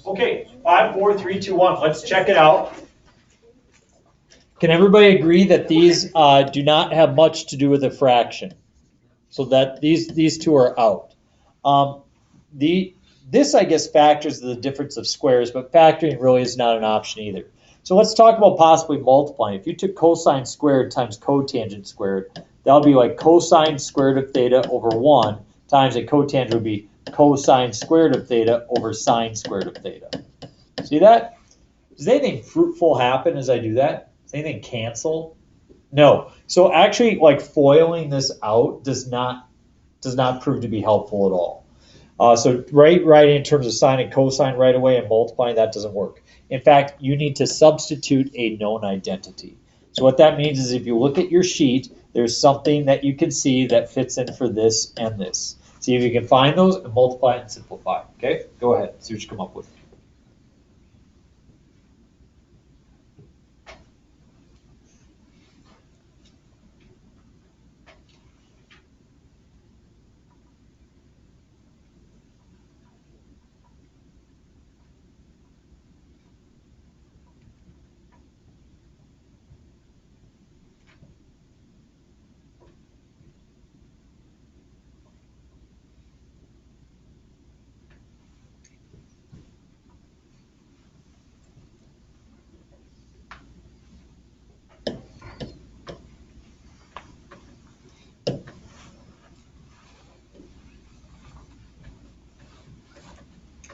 Okay, 5, 4, 3, 2, 1. Let's check it out. Can everybody agree that these do not have much to do with a fraction? So that these two are out. This, I guess, factors the difference of squares, but factoring really is not an option either. So let's talk about possibly multiplying. If you took cosine squared times cotangent squared, that would be like cosine squared of theta over 1 times a cotangent would be cosine squared of theta over sine squared of theta. See that? Does anything fruitful happen as I do that? Does anything cancel? No. So actually, like foiling this out does not prove to be helpful at all. So right in terms of sine and cosine right away and multiplying, that doesn't work. In fact, you need to substitute a known identity. So what that means is if you look at your sheet, there's something that you can see that fits in for this and this. See if you can find those and multiply and simplify. Okay, go ahead, see what you come up with.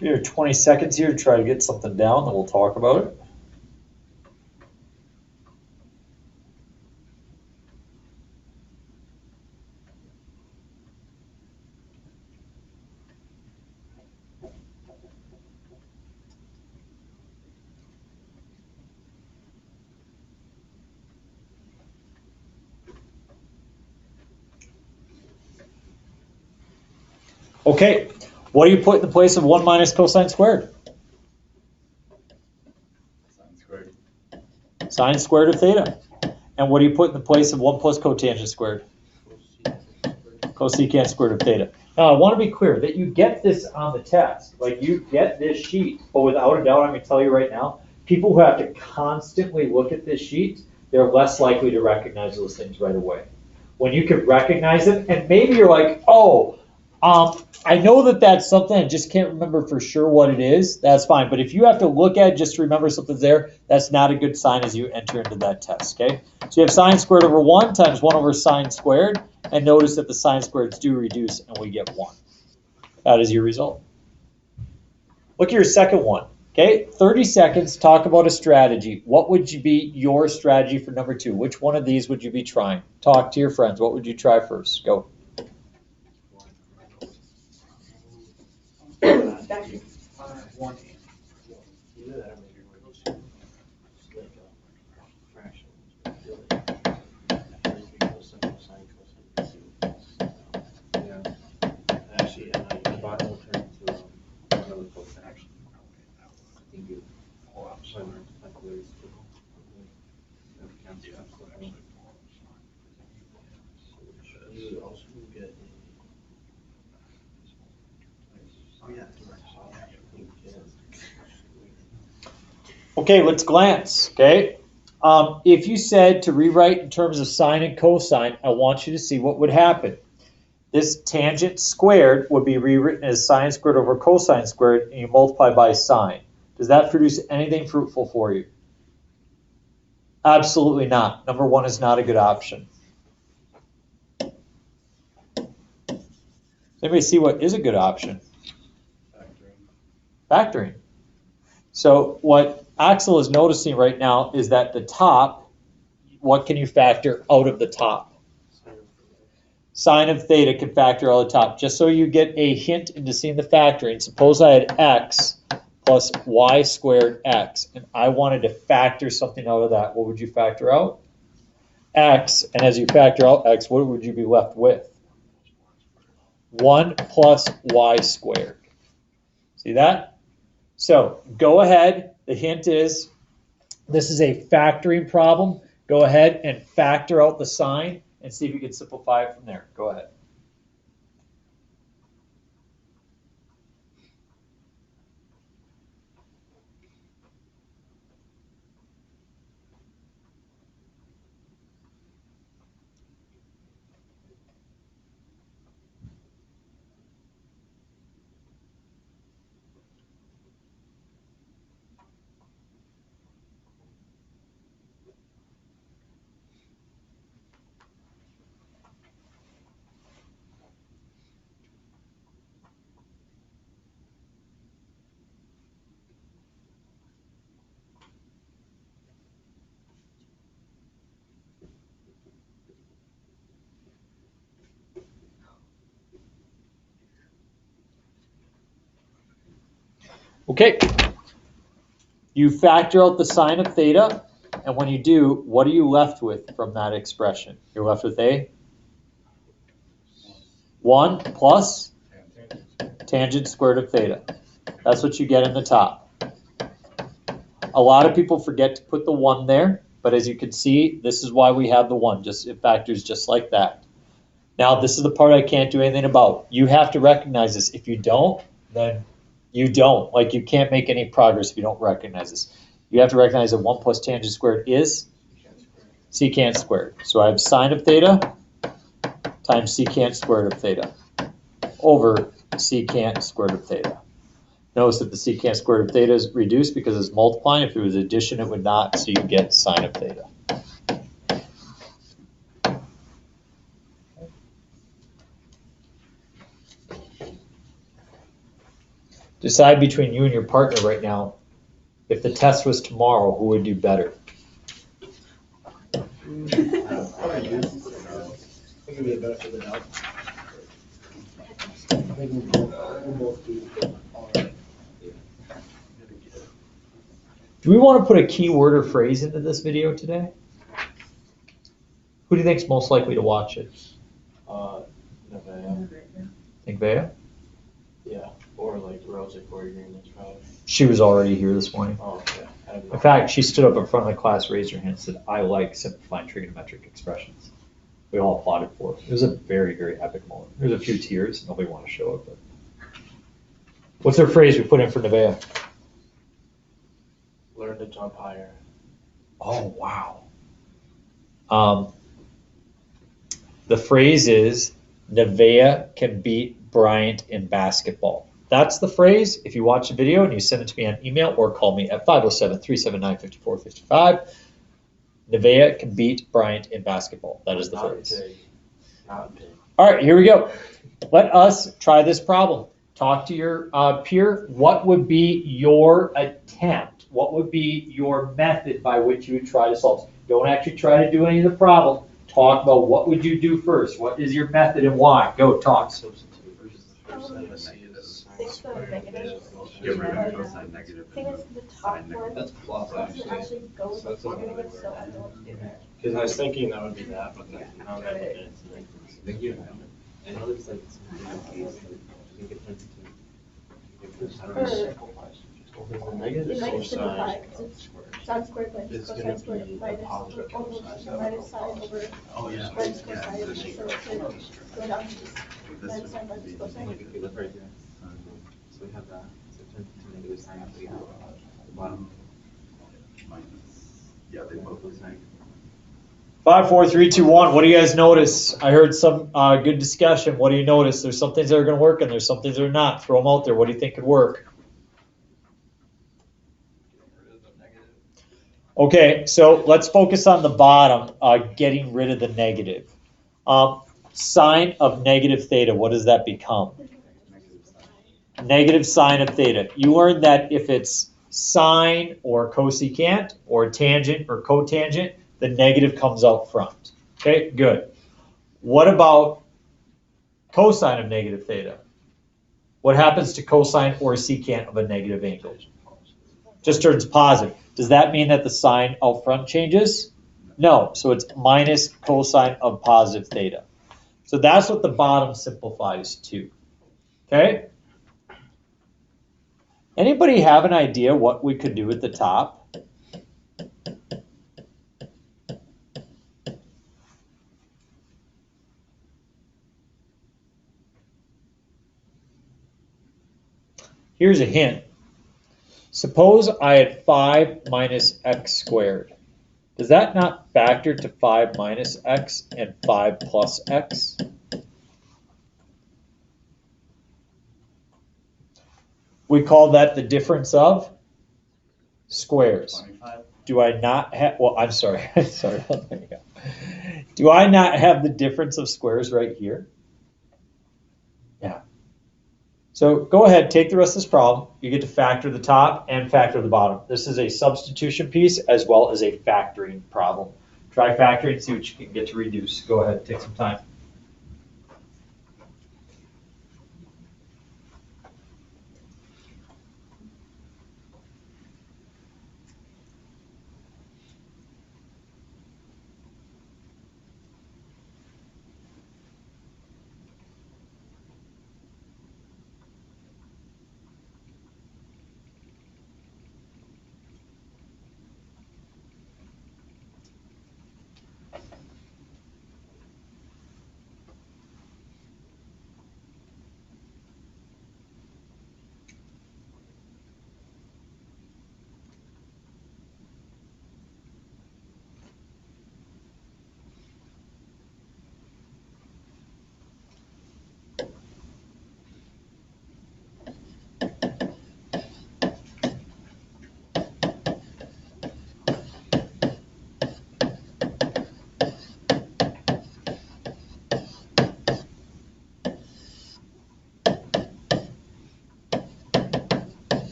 Give you 20 seconds here to try to get something down, then we'll talk about it. Okay, what do you put in the place of 1 minus cosine squared? Sine squared. Sine squared of theta. And what do you put in the place of 1 plus cotangent squared? Cosecant squared of theta. Now, I want to be clear that you get this on the test. Like, you get this sheet, but without a doubt, I'm going to tell you right now, people who have to constantly look at this sheet, they're less likely to recognize those things right away. When you can recognize it, and maybe you're like, oh, I know that that's something, I just can't remember for sure what it is, that's fine. But if you have to look at it just to remember something's there, that's not a good sign as you enter into that test, okay? So you have sine squared over 1 times 1 over sine squared, and notice that the sine squareds do reduce, and we get 1. That is your result. Look at your second one, okay? 30 seconds, talk about a strategy. What would be your strategy for number 2? Which one of these would you be trying? Talk to your friends. What would you try first? Go. Okay, let's glance, okay? If you said to rewrite in terms of sine and cosine, I want you to see what would happen. This tangent squared would be rewritten as sine squared over cosine squared, and you multiply by sine. Does that produce anything fruitful for you? Absolutely not. Number 1 is not a good option. Anybody see what is a good option? Factoring. So what Axel is noticing right now is that the top, what can you factor out of the top? Sine of theta can factor out of the top. Just so you get a hint into seeing the factoring, suppose I had x plus y squared x, and I wanted to factor something out of that. What would you factor out? X, and as you factor out x, what would you be left with? 1 plus y squared. See that? So go ahead. The hint is This is a factoring problem. Go ahead and factor out the sign and see if you can simplify it from there. Go ahead. Okay. You factor out the sine of theta, and when you do, what are you left with from that expression? You're left with a 1 plus tangent squared of theta. That's what you get in the top. A lot of people forget to put the 1 there, but as you can see, this is why we have the 1. It factors just like that. Now, this is the part I can't do anything about. You have to recognize this. If you don't, then you don't. Like, you can't make any progress if you don't recognize this. You have to recognize that 1 plus tangent squared is secant squared. So I have sine of theta times secant squared of theta over secant squared of theta. Notice that the secant squared of theta is reduced because it's multiplying. If it was addition, it would not, so you get sine of theta. Decide between you and your partner right now. If the test was tomorrow, who would do better? Do we want to put a keyword or phrase into this video today? Who do you think is most likely to watch it? Nevaeh. Think Bea? Yeah, or like Rosa Corey Green, that's probably. She was already here this morning. Oh, okay. In fact, she stood up in front of the class, raised her hand, and said, I like simplifying trigonometric expressions. We all applauded for it. It was a very, very epic moment. There's a few tears. Nobody wanted to show it, but. What's their phrase we put in for Nevaeh? Learn to jump higher. Oh, wow. The phrase is, Nevaeh can beat Bryant in basketball. That's the phrase. If you watch the video and you send it to me on email or call me at 507-379-5455, Nevaeh can beat Bryant in basketball. That is the phrase. Big. Not big. All right, here we go. Let us try this problem. Talk to your peer. What would be your attempt? What would be your method by which you would try to solve this? Don't actually try to do any of the problem. Talk about what would you do first. What is your method and why? Go talk. Substitute versus the first thing I see is Fix the negative. Get rid of cosine negative. Thing is, the top one That's plus doesn't actually. actually go with So the that's not formula, really so I don't want to do that. Because I was thinking that would be that, but then now that I look at it, it's like. I know there's like some case, you can get turned into. Because the negative It might simplify, cosine because it's sine squared minus is cosine gonna squared be a minus positive almost cosine. minus sine over Oh, yeah. minus Yeah, cosine, this so is- it could go down to just This minus sine would minus be- cosine. like if you look right here, so we have that, so it turns into negative sine of theta, the bottom. Yeah, they both look negative. 5, 4, 3, 2, 1. What do you guys notice? I heard some good discussion. What do you notice? There's some things that are going to work and there's some things that are not. Throw them out there. What do you think could work? Okay, so let's focus on the bottom, getting rid of the negative. Sine of negative theta, what does that become? Negative sine of theta. You learned that if it's sine or cosecant or tangent or cotangent, the negative comes out front. Okay, good. What about cosine of negative theta? What happens to cosine or secant of a negative angle? Just turns positive. Does that mean that the sign out front changes? No, so it's minus cosine of positive theta. So that's what the bottom simplifies to. Okay? Anybody have an idea what we could do at the top? Here's a hint. Suppose I had 5 minus x squared. Does that not factor to 5 minus x and 5 plus x? We call that the difference of squares. 25. Do I not have, well, I'm sorry, sorry, there you go. Do I not have the difference of squares right here? Yeah. So go ahead, take the rest of this problem. You get to factor the top and factor the bottom. This is a substitution piece as well as a factoring problem. Try factoring and see what you can get to reduce. Go ahead, take some time.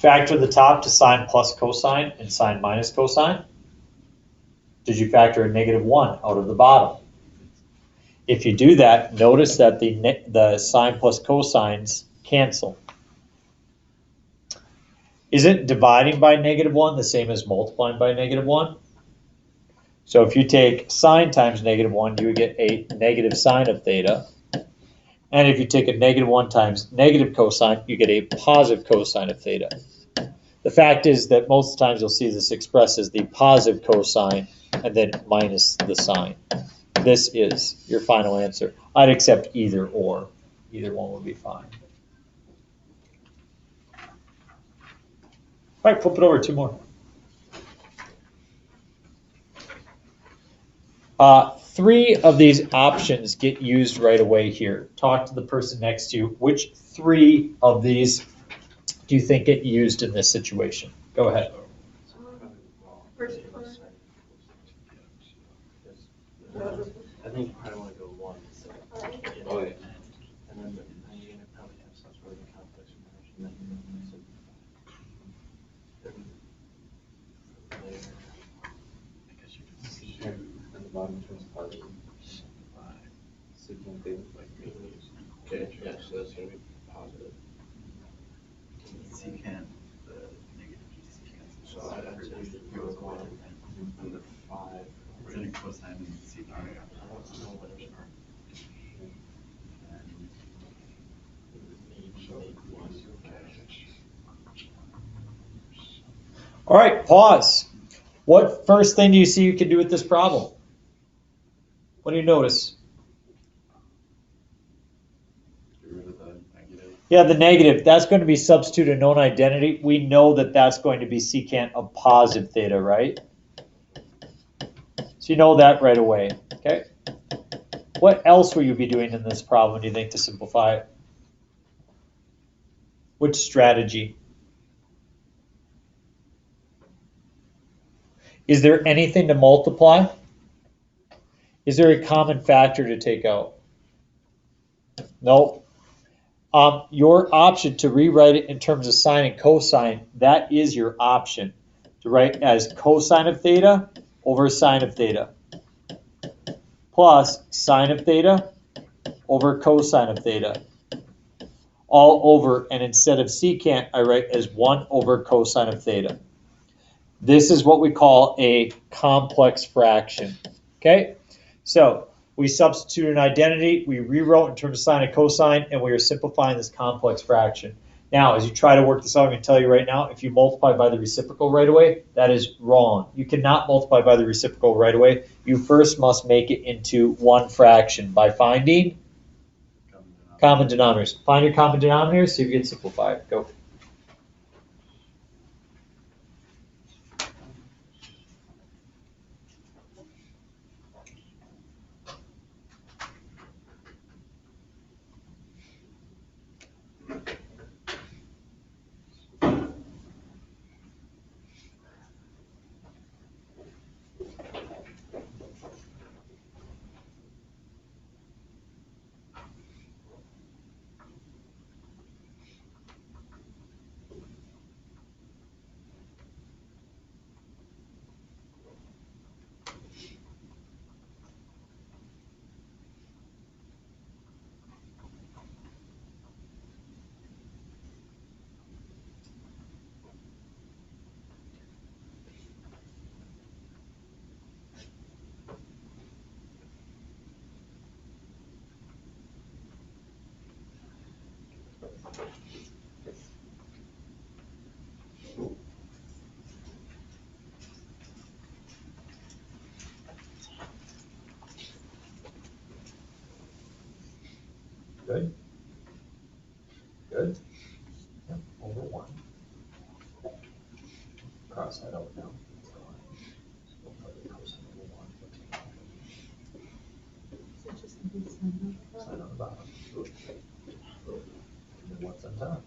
Factor the top to sine plus cosine and sine minus cosine? Did you factor a -1 out of the bottom? If you do that, notice that the sine plus cosines cancel. Isn't dividing by -1 the same as multiplying by -1? So if you take sine times -1, you would get a negative sine of theta. And if you take a -1 times negative cosine, you get a positive cosine of theta. The fact is that most times you'll see this expressed as the positive cosine and then minus the sine. This is your final answer. I'd accept either or. Either one would be fine. All right, flip it over, 2 more. 3 of these options get used right away here. Talk to the person next to you. Which 3 of these do you think get used in this situation? Go ahead. First one. I think you probably want to go 1. So, Oh, yeah. and then you're going to probably have some sort of a complex function. And the bottom turns positive. Secant theta, like Okay, yeah, so that's going to be positive. Secant, the negative secant. So I'd say you would go on the 5. It's in a cosine and secant. I don't know what it is. All right, pause. What first thing do you see you can do with this problem? What do you notice? Get rid of the negative. Yeah, the negative. That's going to be substitute a known identity. We know that that's going to be secant of positive theta, right? So you know that right away, okay? What else will you be doing in this problem, do you think, to simplify it? Which strategy? Is there anything to multiply? Is there a common factor to take out? No. Your option to rewrite it in terms of sine and cosine, that is your option. To write as cosine of theta over sine of theta. Plus sine of theta over cosine of theta. All over, and instead of secant, I write as 1 over cosine of theta. This is what we call a complex fraction, okay? So we substitute an identity, we rewrote in terms of sine and cosine, and we are simplifying this complex fraction. Now, as you try to work this out, I'm going to tell you right now, if you multiply by the reciprocal right away, that is wrong. You cannot multiply by the reciprocal right away. You first must make it into one fraction by finding common denominators. Find your common denominators, see if you can simplify it. Go. Good. Good. Yep, over 1. Cross that out now. Sign on the bottom. And then what's on top?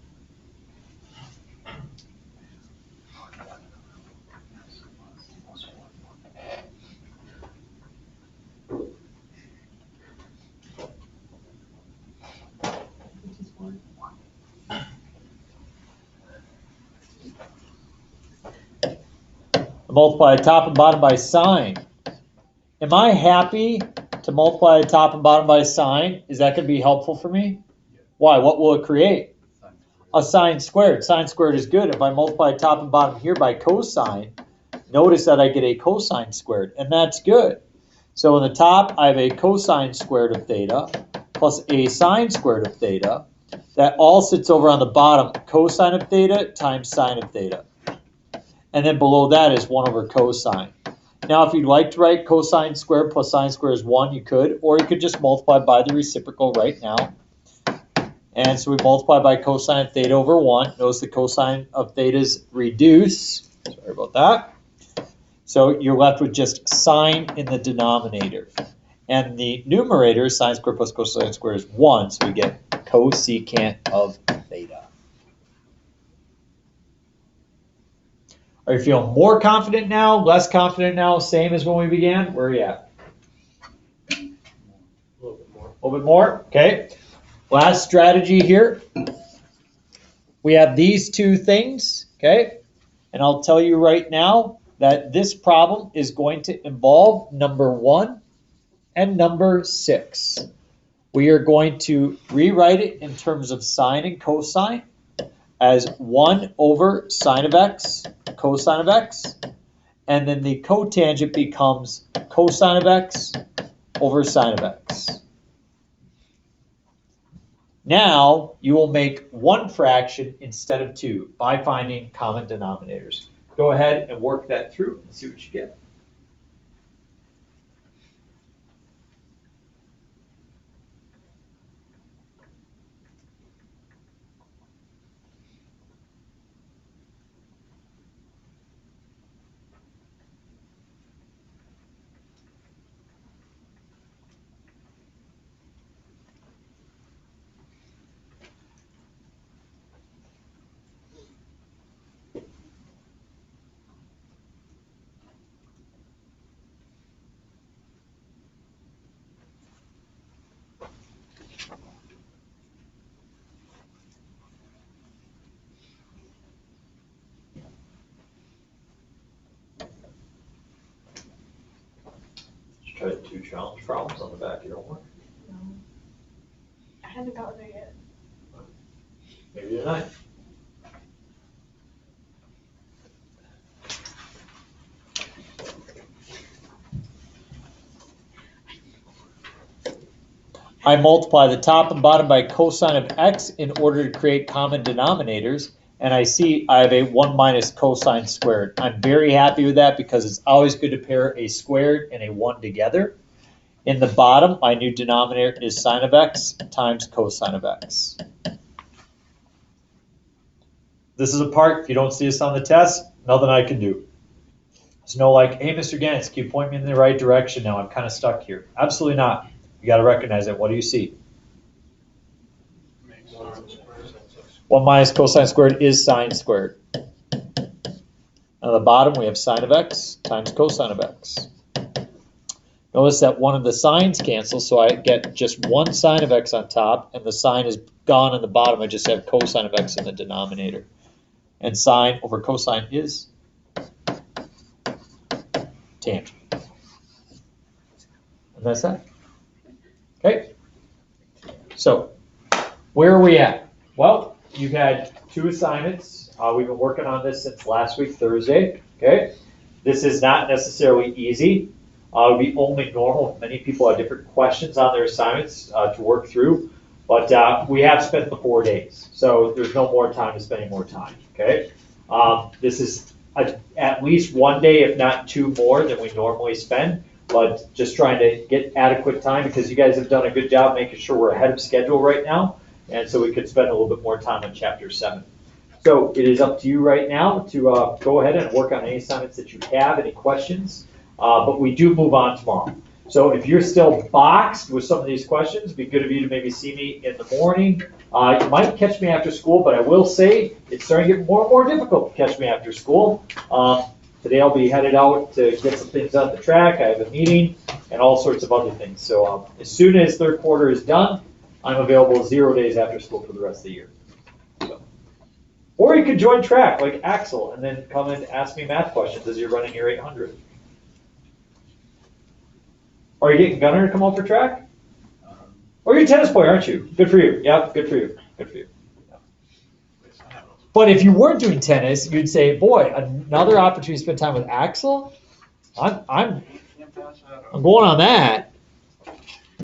Multiply top and bottom by sign. Am I happy to multiply top and bottom by sign? Is that going to be helpful for me? Why? What will it create? A sine squared. Sine squared is good. If I multiply top and bottom here by cosine, notice that I get a cosine squared, and that's good. So in the top, I have a cosine squared of theta plus a sine squared of theta. That all sits over on the bottom, cosine of theta times sine of theta. And then below that is 1 over cosine. Now, if you'd like to write cosine squared plus sine squared is 1, you could, or you could just multiply by the reciprocal right now. And so we multiply by cosine of theta over 1. Notice the cosine of thetas reduce. Sorry about that. So you're left with just sine in the denominator. And the numerator, sine squared plus cosine squared, is 1. So we get cosecant of theta. Are you feeling more confident now, less confident now, same as when we began? Where are you at? A little bit more. A little bit more? Okay. Last strategy here. We have these two things, okay? And I'll tell you right now that this problem is going to involve number 1 and number 6. We are going to rewrite it in terms of sine and cosine as 1 over sine of x, cosine of x, and then the cotangent becomes cosine of x over sine of x. Now you will make one fraction instead of 2 by finding common denominators. Go ahead and work that through and see what you get. Try 2 challenge problems on the back of your homework. No. I haven't gotten there yet. Maybe tonight. I multiply the top and bottom by cosine of x in order to create common denominators, and I see I have a 1 minus cosine squared. I'm very happy with that because it's always good to pair a squared and a 1 together. In the bottom, my new denominator is sine of x times cosine of x. This is a part, if you don't see this on the test, nothing I can do. There's no like, hey, Mr. Gantz, can you point me in the right direction now? I'm kind of stuck here. Absolutely not. You got to recognize it. What do you see? 1 minus cosine squared is sine squared. On the bottom, we have sine of x times cosine of x. Notice that one of the signs cancels, so I get just one sine of x on top, and the sine is gone on the bottom. I just have cosine of x in the denominator. And sine over cosine is tangent. And that's that. Okay. So, where are we at? Well, you've had 2 assignments. We've been working on this since last week, Thursday. Okay. This is not necessarily easy. It would be only normal. Many people have different questions on their assignments to work through. But we have spent the 4 days. So there's no more time to spend any more time. Okay. This is at least 1 day, if not 2 more than we normally spend. But just trying to get adequate time because you guys have done a good job making sure we're ahead of schedule right now. And so we could spend a little bit more time on Chapter 7. So it is up to you right now to go ahead and work on any assignments that you have, any questions. But we do move on tomorrow. So if you're still boxed with some of these questions, it'd be good of you to maybe see me in the morning. You might catch me after school, but I will say it's starting to get more and more difficult to catch me after school. Today I'll be headed out to get some things on the track. I have a meeting and all sorts of other things. So as soon as 3rd quarter is done, I'm available 0 days after school for the rest of the year. So. Or you could join track like Axel and then come and ask me math questions as you're running your 800. Are you getting Gunner to come out for track? Or you're a tennis player, aren't you? Good for you. Yeah, good for you. Good for you. Yeah. But if you weren't doing tennis, you'd say, boy, another opportunity to spend time with Axel? I'm going on that.